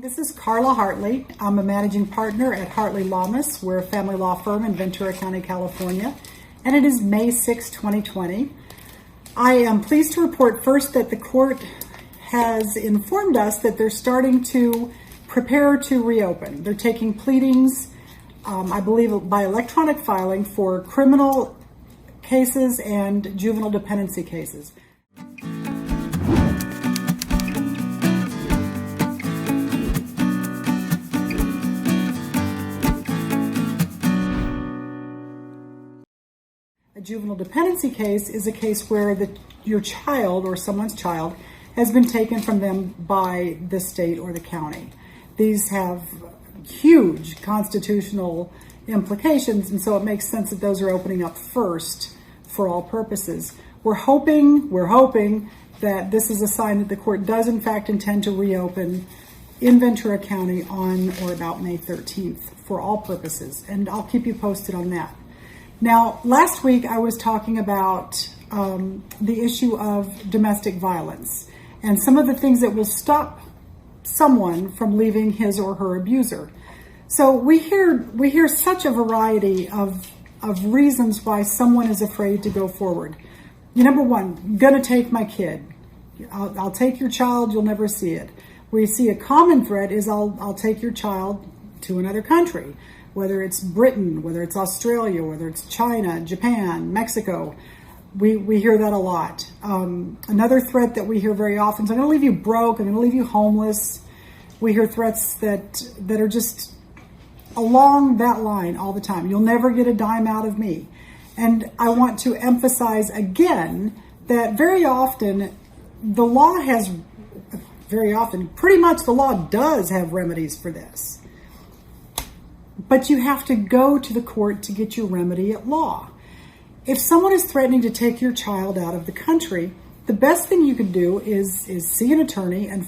This is Carla Hartley. I'm a managing partner at Hartley Lamas. We're a family law firm in Ventura County, California, and it is May 6, 2020. I am pleased to report first that the court has informed us that they're starting to prepare to reopen. They're taking pleadings, I believe, by electronic filing for criminal cases and juvenile dependency cases. A juvenile dependency case is a case where your child or someone's child has been taken from them by the state or the county. These have huge constitutional implications, and so it makes sense that those are opening up first for all purposes. We're hoping that this is a sign that the court does in fact intend to reopen in Ventura County on or about May 13th for all purposes, and I'll keep you posted on that. Now, last week I was talking about the issue of domestic violence and some of the things that will stop someone from leaving his or her abuser. So we hear such a variety of reasons why someone is afraid to go forward. Number one, gonna take my kid. I'll take your child, you'll never see it. We see a common threat is I'll take your child to another country, whether it's Britain, whether it's Australia, whether it's China, Japan, Mexico. We hear that a lot. Another threat that we hear very often is I'm gonna leave you broke, I'm gonna leave you homeless. We hear threats that are just along that line all the time. You'll never get a dime out of me. And I want to emphasize again that very often the law does have remedies for this. But you have to go to the court to get your remedy at law. If someone is threatening to take your child out of the country, the best thing you can do is see an attorney and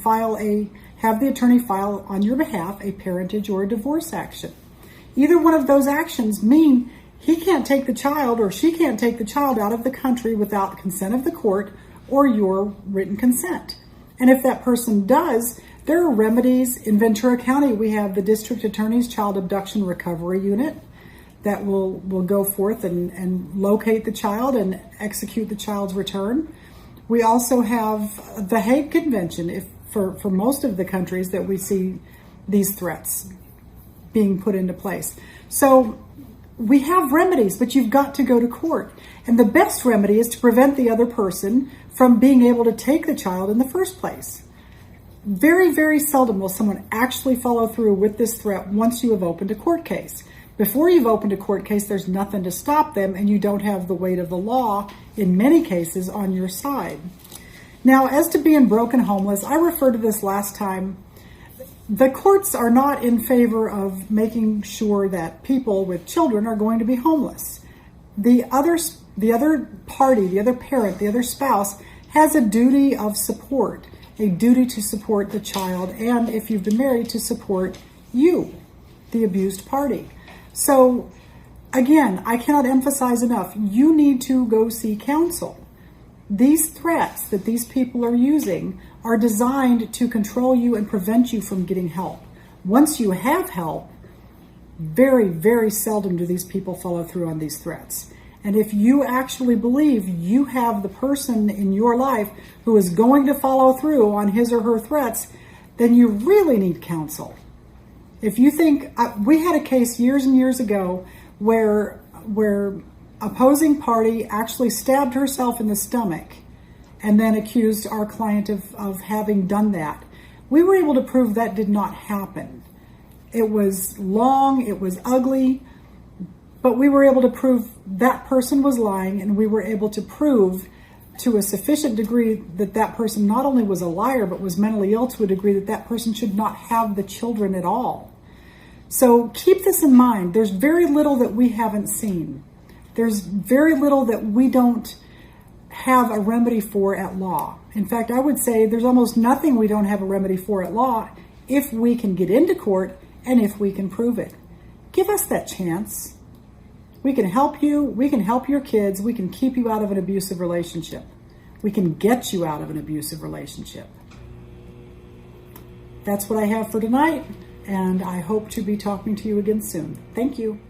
have the attorney file on your behalf a parentage or a divorce action. Either one of those actions mean he can't take the child or she can't take the child out of the country without the consent of the court or your written consent. And if that person does, there are remedies. In Ventura County, we have the District Attorney's Child Abduction Recovery Unit that will go forth and locate the child and execute the child's return. We also have the Hague Convention for most of the countries that we see these threats being put into place. So we have remedies, but you've got to go to court. And the best remedy is to prevent the other person from being able to take the child in the first place. Very, very seldom will someone actually follow through with this threat once you have opened a court case. Before you've opened a court case, there's nothing to stop them, and you don't have the weight of the law, in many cases, on your side. Now, as to being broke and homeless, I referred to this last time. The courts are not in favor of making sure that people with children are going to be homeless. The other party, the other parent, the other spouse has a duty of support, a duty to support the child, and if you've been married, to support you, the abused party. So again, I cannot emphasize enough, you need to go see counsel. These threats that these people are using are designed to control you and prevent you from getting help. Once you have help, very, very seldom do these people follow through on these threats. And if you actually believe you have the person in your life who is going to follow through on his or her threats, then you really need counsel. If you think, we had a case years and years ago where opposing party actually stabbed herself in the stomach and then accused our client of having done that. We were able to prove that did not happen. It was long, it was ugly, but we were able to prove that person was lying, and we were able to prove to a sufficient degree that that person not only was a liar, but was mentally ill to a degree that that person should not have the children at all. So keep this in mind. There's very little that we haven't seen. There's very little that we don't have a remedy for at law. In fact, I would say there's almost nothing we don't have a remedy for at law if we can get into court and if we can prove it. Give us that chance. We can help you. We can help your kids. We can keep you out of an abusive relationship. We can get you out of an abusive relationship. That's what I have for tonight, and I hope to be talking to you again soon. Thank you.